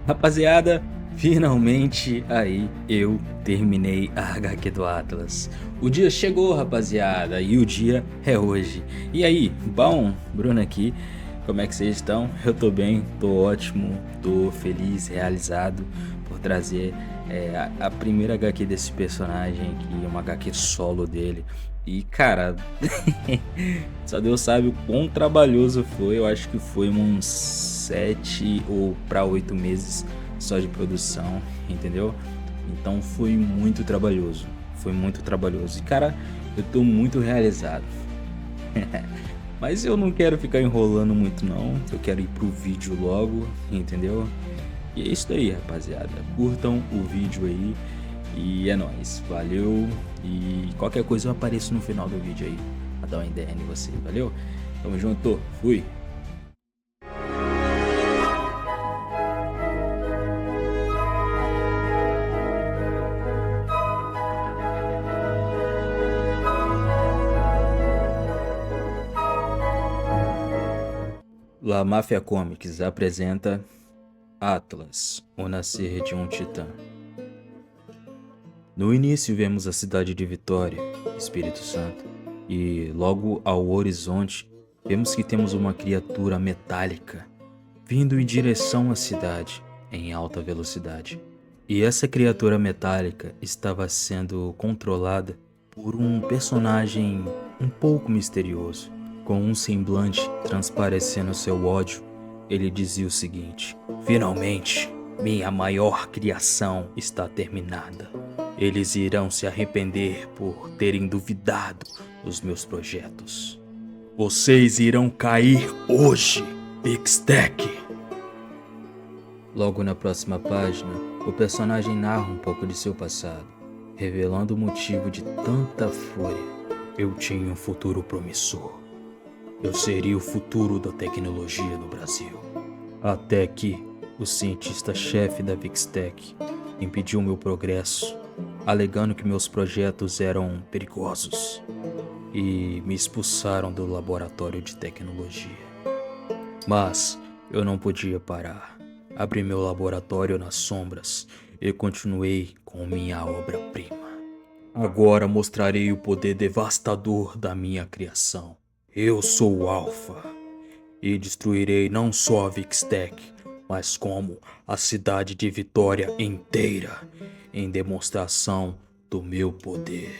Rapaziada, finalmente aí eu terminei a HQ do Atlas. O dia chegou, rapaziada, e o dia é hoje. E aí, bom, Bruno aqui, como é que vocês estão? Eu tô bem, tô ótimo, tô feliz, realizado por trazer a primeira HQ desse personagem aqui, uma HQ solo dele. E cara, só Deus sabe o quão trabalhoso foi. Eu acho que foi uns 7 ou para 8 meses só de produção, entendeu? Então foi muito trabalhoso. Foi muito trabalhoso. E cara, eu tô muito realizado. Mas eu não quero ficar enrolando muito não. Eu quero ir pro vídeo logo, entendeu? E é isso aí, rapaziada. Curtam o vídeo aí. E é nóis. Valeu. E qualquer coisa eu apareço no final do vídeo aí pra dar uma ideia em você. Valeu? Tamo junto. Fui. La Mafia Comics apresenta Atlas, o nascer de um titã. No início vemos a cidade de Vitória, Espírito Santo, e logo ao horizonte vemos que temos uma criatura metálica vindo em direção à cidade em alta velocidade. E essa criatura metálica estava sendo controlada por um personagem um pouco misterioso. Com um semblante transparecendo seu ódio, ele dizia o seguinte: finalmente, minha maior criação está terminada. Eles irão se arrepender por terem duvidado dos meus projetos. Vocês irão cair hoje, Big Stack. Logo na próxima página, o personagem narra um pouco de seu passado, revelando o motivo de tanta fúria. Eu tinha um futuro promissor. Eu seria o futuro da tecnologia no Brasil. Até que o cientista-chefe da Vixtech impediu meu progresso, alegando que meus projetos eram perigosos, e me expulsaram do laboratório de tecnologia. Mas eu não podia parar. Abri meu laboratório nas sombras e continuei com minha obra-prima. Agora mostrarei o poder devastador da minha criação. Eu sou o Alpha e destruirei não só a Vixtech, mas como a cidade de Vitória inteira, em demonstração do meu poder.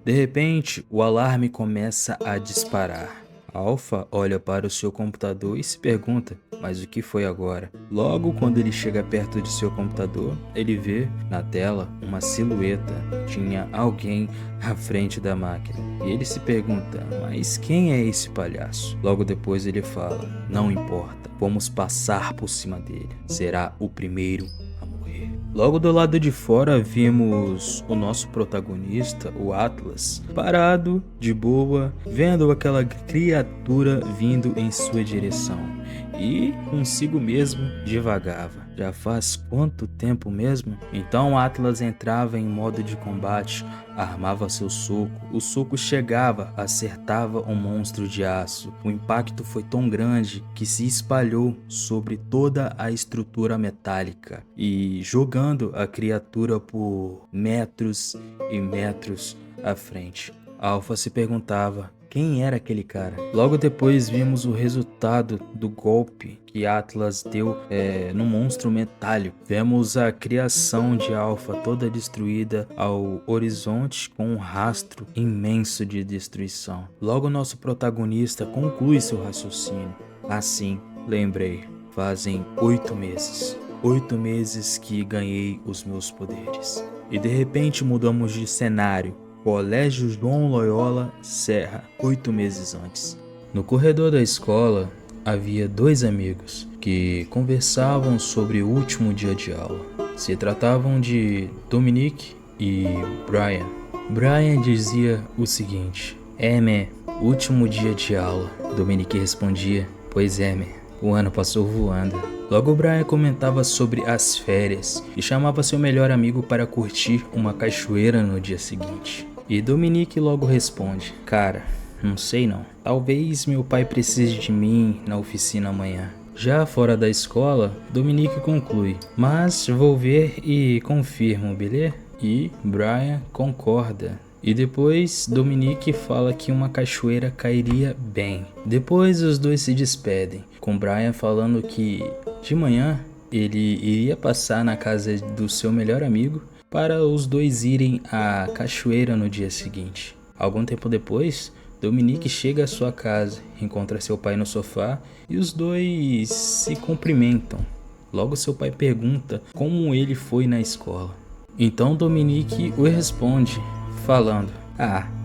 De repente, o alarme começa a disparar. Alpha olha para o seu computador e se pergunta: mas o que foi agora? Logo, quando ele chega perto de seu computador, ele vê na tela uma silhueta. Tinha alguém à frente da máquina. E ele se pergunta: mas quem é esse palhaço? Logo depois ele fala: não importa, vamos passar por cima dele. Será o primeiro a morrer. Logo do lado de fora vimos o nosso protagonista, o Atlas, parado, de boa, vendo aquela criatura vindo em sua direção. E consigo mesmo divagava. Já faz quanto tempo mesmo? Então Atlas entrava em modo de combate, armava seu soco. O soco chegava, acertava um monstro de aço. O impacto foi tão grande que se espalhou sobre toda a estrutura metálica e jogando a criatura por metros e metros à frente. Alpha se perguntava: quem era aquele cara? Logo depois vimos o resultado do golpe que Atlas deu no monstro metálico. Vemos a criação de Alpha toda destruída ao horizonte com um rastro imenso de destruição. Logo nosso protagonista conclui seu raciocínio. Assim, lembrei, fazem 8 meses. 8 meses que ganhei os meus poderes. E de repente mudamos de cenário. Colégio João Loyola Serra, 8 meses antes. No corredor da escola havia 2 amigos que conversavam sobre o último dia de aula. Se tratavam de Dominique e Brian. Brian dizia o seguinte: man, último dia de aula. Dominique respondia: pois é, man, o ano passou voando. Logo Brian comentava sobre as férias e chamava seu melhor amigo para curtir uma cachoeira no dia seguinte. E Dominique logo responde: cara, não sei não. Talvez meu pai precise de mim na oficina amanhã. Já fora da escola, Dominique conclui: mas vou ver e confirmo, beleza? E Brian concorda. E depois Dominique fala que uma cachoeira cairia bem. Depois os dois se despedem, com Brian falando que de manhã ele iria passar na casa do seu melhor amigo para os dois irem à cachoeira no dia seguinte. Algum tempo depois, Dominique chega à sua casa, encontra seu pai no sofá e os dois se cumprimentam. Logo seu pai pergunta como ele foi na escola. Então Dominique o responde, falando: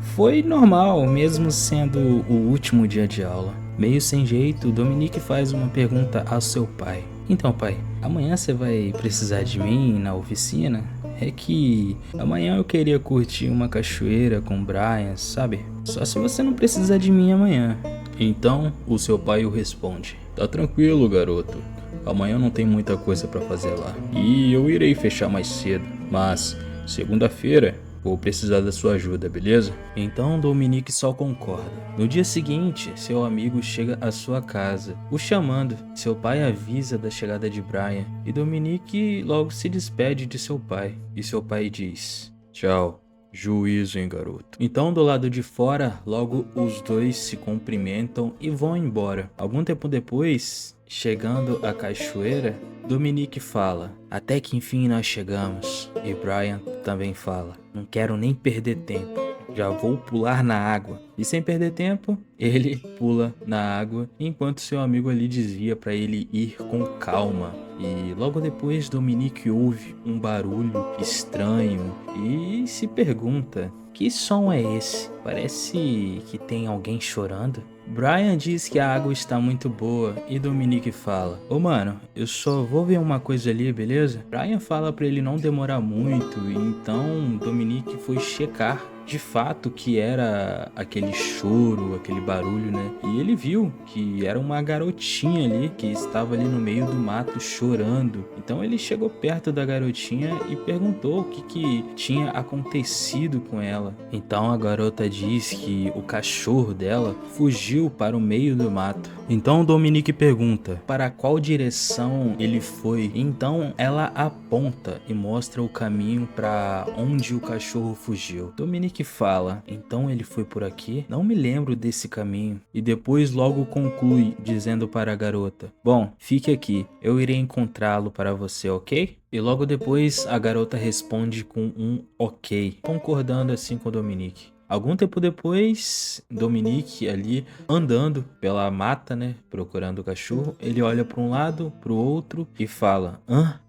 foi normal, mesmo sendo o último dia de aula. Meio sem jeito, Dominique faz uma pergunta ao seu pai. Então pai, amanhã você vai precisar de mim na oficina? É que amanhã eu queria curtir uma cachoeira com o Brian, sabe? Só se você não precisar de mim amanhã. Então o seu pai o responde: tá tranquilo, garoto. Amanhã não tem muita coisa pra fazer lá. E eu irei fechar mais cedo. Mas segunda-feira vou precisar da sua ajuda, beleza? Então Dominique só concorda. No dia seguinte, seu amigo chega à sua casa, o chamando. Seu pai avisa da chegada de Brian e Dominique logo se despede de seu pai. E seu pai diz: tchau. Juízo, hein, garoto. Então, do lado de fora, logo os dois se cumprimentam e vão embora. Algum tempo depois, chegando à cachoeira, Dominique fala: até que enfim nós chegamos. E Brian também fala: não quero nem perder tempo, já vou pular na água. E sem perder tempo, ele pula na água, enquanto seu amigo ali dizia para ele ir com calma. E logo depois Dominique ouve um barulho estranho e se pergunta: que som é esse? Parece que tem alguém chorando. Brian diz que a água está muito boa e Dominique fala: ô mano, eu só vou ver uma coisa ali, beleza? Brian fala pra ele não demorar muito, e então Dominique foi checar de fato que era aquele choro, aquele barulho, né? E ele viu que era uma garotinha ali que estava ali no meio do mato chorando. Então ele chegou perto da garotinha e perguntou o que tinha acontecido com ela. Então a garota diz que o cachorro dela fugiu para o meio do mato. Então Dominique pergunta para qual direção ele foi. Então ela aponta e mostra o caminho para onde o cachorro fugiu. Dominique fala: então ele foi por aqui? Não me lembro desse caminho. E depois logo conclui dizendo para a garota: bom, fique aqui, eu irei encontrá-lo para você, ok? E logo depois a garota responde com um ok, concordando assim com Dominique. Algum tempo depois, Dominique ali andando pela mata, né, procurando o cachorro, ele olha para um lado, para o outro e fala: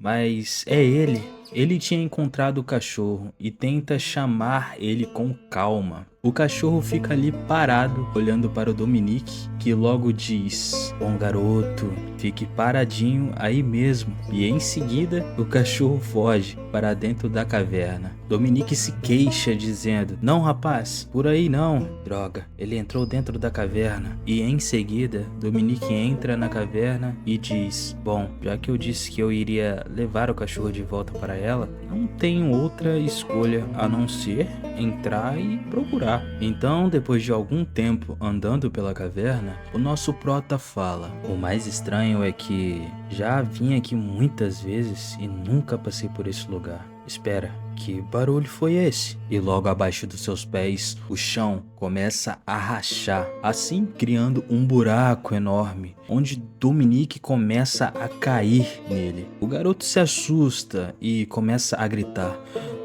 mas é ele. Ele tinha encontrado o cachorro e tenta chamar ele com calma. O cachorro fica ali parado, olhando para o Dominique, que logo diz: bom garoto, fique paradinho aí mesmo. E em seguida, o cachorro foge para dentro da caverna. Dominique se queixa dizendo: não rapaz, por aí não. Droga, ele entrou dentro da caverna. E em seguida, Dominique entra na caverna e diz: bom, já que eu disse que eu iria levar o cachorro de volta para ela, não tenho outra escolha a não ser entrar e procurar. Então, depois de algum tempo andando pela caverna, o nosso prota fala: o mais estranho é que já vim aqui muitas vezes e nunca passei por esse lugar. Espera, que barulho foi esse? E logo abaixo dos seus pés, o chão começa a rachar, assim criando um buraco enorme, onde Dominique começa a cair nele. O garoto se assusta e começa a gritar: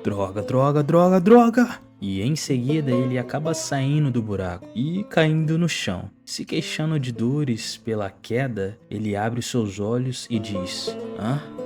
droga, droga, droga, droga! E em seguida ele acaba saindo do buraco e caindo no chão. Se queixando de dores pela queda, ele abre seus olhos e diz: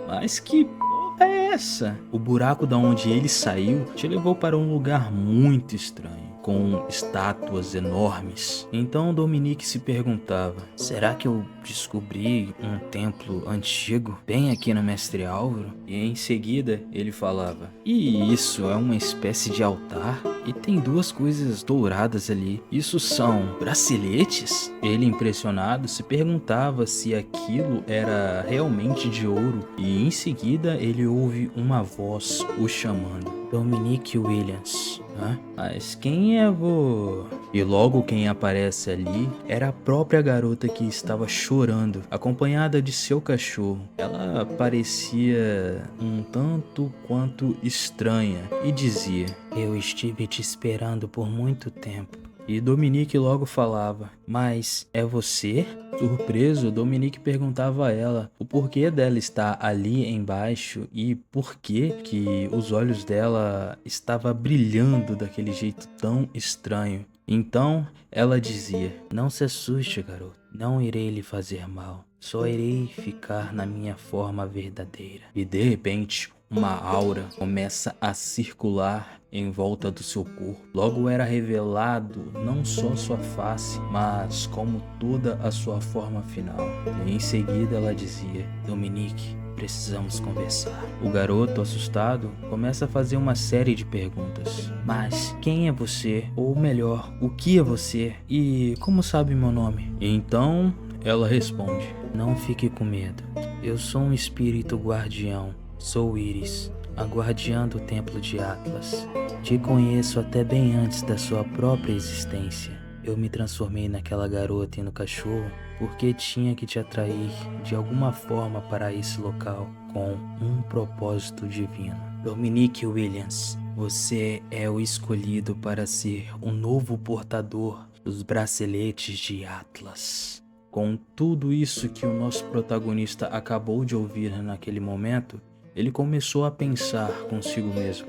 mas que porra é essa? O buraco da onde ele saiu te levou para um lugar muito estranho, com estátuas enormes. Então Dominique se perguntava: será que eu descobri um templo antigo bem aqui no Mestre Álvaro? E em seguida ele falava: e isso é uma espécie de altar? e tem duas coisas douradas ali. Isso são braceletes? Ele, impressionado, se perguntava se aquilo era realmente de ouro, e em seguida ele ouve uma voz o chamando. Dominique Williams. Hã? Mas quem é vô? E logo quem aparece ali era a própria garota que estava chorando, acompanhada de seu cachorro. Ela parecia um tanto quanto estranha e dizia: "Eu estive te esperando por muito tempo." E Dominique logo falava: "Mas é você?" Surpreso, Dominique perguntava a ela o porquê dela estar ali embaixo e por que os olhos dela estavam brilhando daquele jeito tão estranho. Então ela dizia: "Não se assuste, garoto. Não irei lhe fazer mal. Só irei ficar na minha forma verdadeira." E de repente, uma aura começa a circular em volta do seu corpo. Logo era revelado não só sua face, mas como toda a sua forma final. E em seguida ela dizia: "Dominique, precisamos conversar." O garoto, assustado, começa a fazer uma série de perguntas. "Mas quem é você? Ou melhor, o que é você? E como sabe meu nome?" Então ela responde: "Não fique com medo. Eu sou um espírito guardião. Sou Iris, a guardiã do templo de Atlas. Te conheço até bem antes da sua própria existência. Eu me transformei naquela garota e no cachorro porque tinha que te atrair de alguma forma para esse local com um propósito divino. Dominique Williams, você é o escolhido para ser o novo portador dos braceletes de Atlas." Com tudo isso que o nosso protagonista acabou de ouvir naquele momento, ele começou a pensar consigo mesmo: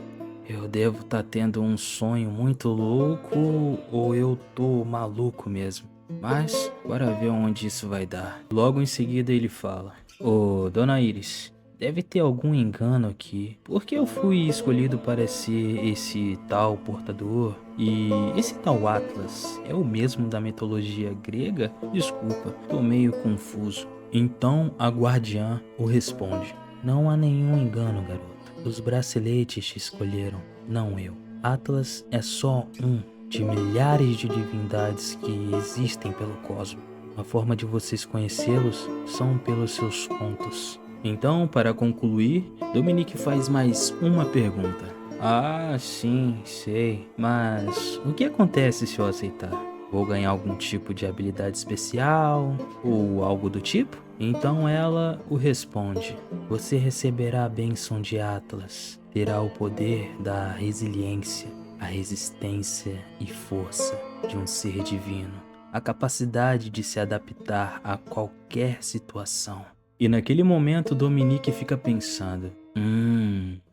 "Eu devo estar tendo um sonho muito louco ou eu tô maluco mesmo? Mas bora ver onde isso vai dar." Logo em seguida ele fala: "Ô, Dona Iris, deve ter algum engano aqui. Por que eu fui escolhido para ser esse tal portador? E esse tal Atlas é o mesmo da mitologia grega? Desculpa, tô meio confuso." Então a guardiã o responde: "Não há nenhum engano, garoto. Os braceletes te escolheram, não eu. Atlas é só um de milhares de divindades que existem pelo cosmos. A forma de vocês conhecê-los são pelos seus contos." Então, para concluir, Dominique faz mais uma pergunta. "Ah, sim, sei. Mas o que acontece se eu aceitar? Vou ganhar algum tipo de habilidade especial ou algo do tipo?" Então ela o responde: "Você receberá a bênção de Atlas. Terá o poder da resiliência, a resistência e força de um ser divino. A capacidade de se adaptar a qualquer situação." E naquele momento Dominique fica pensando: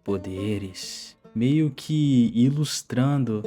poderes. Meio que ilustrando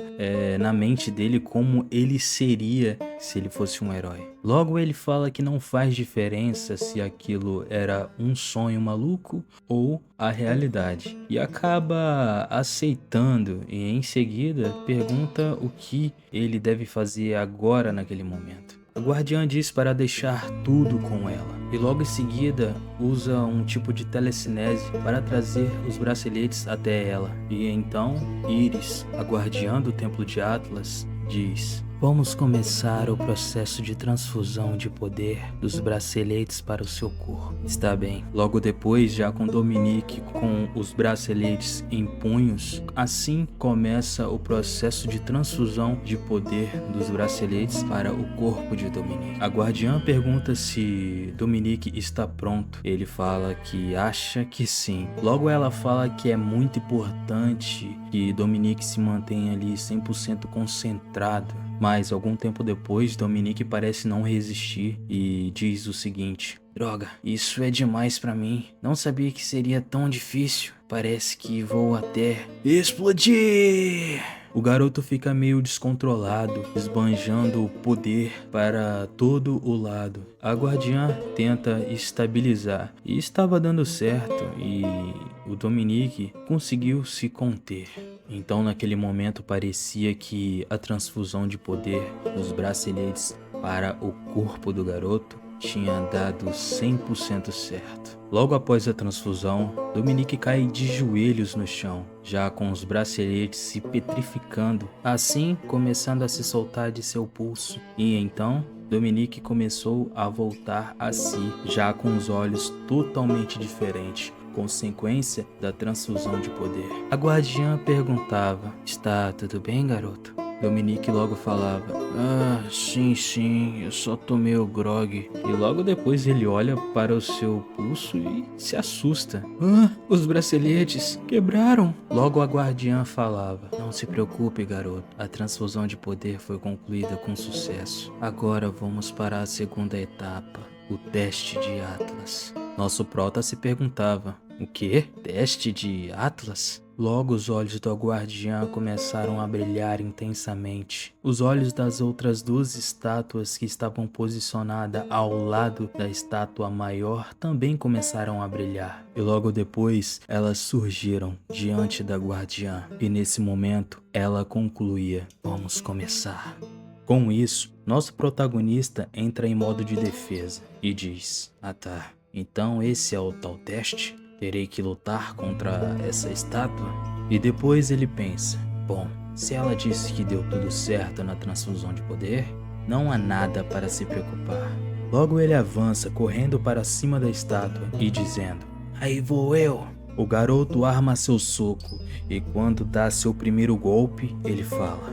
na mente dele como ele seria se ele fosse um herói. Logo ele fala que não faz diferença se aquilo era um sonho maluco ou a realidade. E acaba aceitando e em seguida pergunta o que ele deve fazer agora naquele momento. A guardiã diz para deixar tudo com ela, e logo em seguida usa um tipo de telecinese para trazer os braceletes até ela. E então Iris, a guardiã do templo de Atlas, diz: "Vamos começar o processo de transfusão de poder dos braceletes para o seu corpo." Está bem. Logo depois, já com Dominique com os braceletes em punhos, assim começa o processo de transfusão de poder dos braceletes para o corpo de Dominique. A guardiã pergunta se Dominique está pronto. Ele fala que acha que sim. Logo ela fala que é muito importante que Dominique se mantenha ali 100% concentrado. Mas algum tempo depois, Dominique parece não resistir e diz o seguinte: "Droga, isso é demais pra mim. Não sabia que seria tão difícil. Parece que vou até explodir." O garoto fica meio descontrolado, esbanjando o poder para todo o lado. A guardiã tenta estabilizar e estava dando certo, e o Dominique conseguiu se conter. Então naquele momento parecia que a transfusão de poder dos braceletes para o corpo do garoto tinha dado 100% certo. Logo após a transfusão, Dominique cai de joelhos no chão, já com os braceletes se petrificando, assim começando a se soltar de seu pulso. E então, Dominique começou a voltar a si, já com os olhos totalmente diferentes, consequência da transfusão de poder. A guardiã perguntava: "Está tudo bem, garoto?" Dominique logo falava: "Ah, sim, eu só tomei o grog." E logo depois ele olha para o seu pulso e se assusta. "Ah, os braceletes quebraram." Logo a guardiã falava: "Não se preocupe, garoto. A transfusão de poder foi concluída com sucesso. Agora vamos para a segunda etapa, o teste de Atlas." Nosso prota se perguntava: "O quê? Teste de Atlas?" Logo os olhos do guardiã começaram a brilhar intensamente. Os olhos das outras duas estátuas que estavam posicionadas ao lado da estátua maior também começaram a brilhar. E logo depois elas surgiram diante da guardiã. E nesse momento ela concluía: "Vamos começar." Com isso, nosso protagonista entra em modo de defesa e diz: "Ah tá, então esse é o tal teste? Terei que lutar contra essa estátua?" E depois ele pensa: "Bom, se ela disse que deu tudo certo na transfusão de poder, não há nada para se preocupar." Logo ele avança correndo para cima da estátua e dizendo: "Aí vou eu." O garoto arma seu soco e quando dá seu primeiro golpe, ele fala: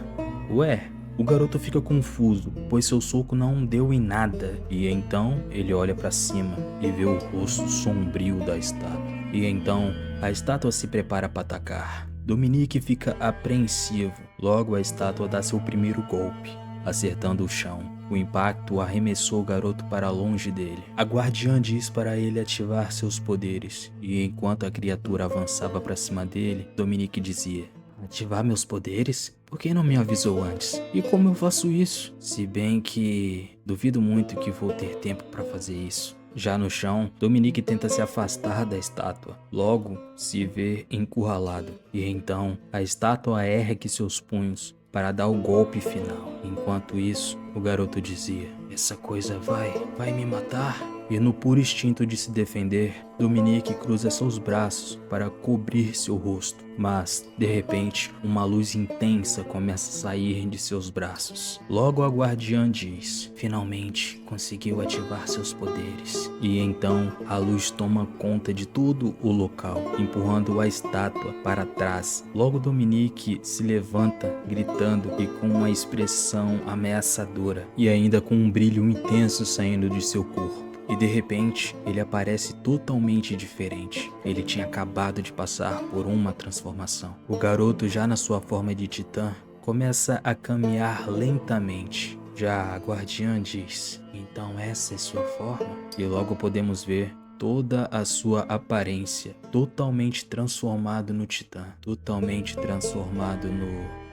"Ué?" O garoto fica confuso, pois seu soco não deu em nada, e então ele olha para cima e vê o rosto sombrio da estátua. E então a estátua se prepara para atacar. Dominique fica apreensivo, logo a estátua dá seu primeiro golpe, acertando o chão. O impacto arremessou o garoto para longe dele. A guardiã diz para ele ativar seus poderes, e enquanto a criatura avançava para cima dele, Dominique dizia: "Ativar meus poderes? Por que não me avisou antes? E como eu faço isso? Se bem que duvido muito que vou ter tempo para fazer isso." Já no chão, Dominique tenta se afastar da estátua, logo se vê encurralado. E então, a estátua ergue seus punhos para dar o golpe final. Enquanto isso, o garoto dizia: "Essa coisa vai me matar?" E no puro instinto de se defender, Dominique cruza seus braços para cobrir seu rosto. Mas, de repente, uma luz intensa começa a sair de seus braços. Logo a guardiã diz: "Finalmente conseguiu ativar seus poderes." E então a luz toma conta de todo o local, empurrando a estátua para trás. Logo Dominique se levanta, gritando e com uma expressão ameaçadora, e ainda com um brilho intenso saindo de seu corpo. E de repente, ele aparece totalmente diferente. Ele tinha acabado de passar por uma transformação. O garoto, já na sua forma de titã, começa a caminhar lentamente. Já a guardiã diz: "Então essa é sua forma?" E logo podemos ver toda a sua aparência, totalmente transformado no titã, totalmente transformado no...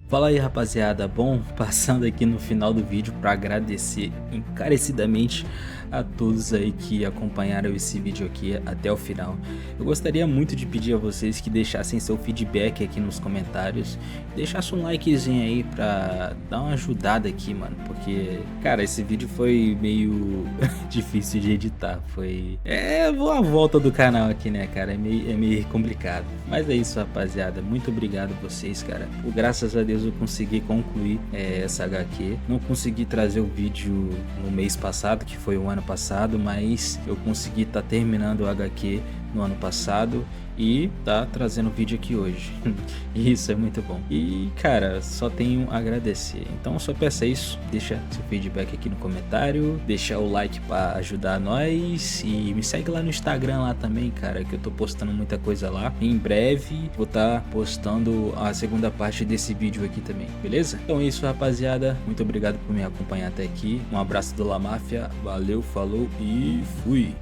Fala aí, rapaziada, bom, passando aqui no final do vídeo para agradecer encarecidamente a todos aí que acompanharam esse vídeo aqui até o final. Eu gostaria muito de pedir a vocês que deixassem seu feedback aqui nos comentários, deixassem um likezinho aí pra dar uma ajudada aqui, mano, porque, cara, esse vídeo foi meio difícil de editar, foi... a volta do canal aqui, né, cara, é meio complicado. Mas é isso, rapaziada, muito obrigado a vocês, cara, por graças a Deus eu consegui concluir essa HQ. Não consegui trazer o vídeo no mês passado, que foi o ano passado, mas eu consegui estar terminando o HQ no ano passado e tá trazendo vídeo aqui hoje. Isso é muito bom. E cara, só tenho a agradecer. Então só peça isso, deixa seu feedback aqui no comentário, deixa o like para ajudar nós e me segue lá no Instagram lá também, cara, que eu tô postando muita coisa lá. Em breve vou estar postando a segunda parte desse vídeo aqui também, beleza? Então é isso, rapaziada, muito obrigado por me acompanhar até aqui. Um abraço do La Máfia, valeu, falou e fui!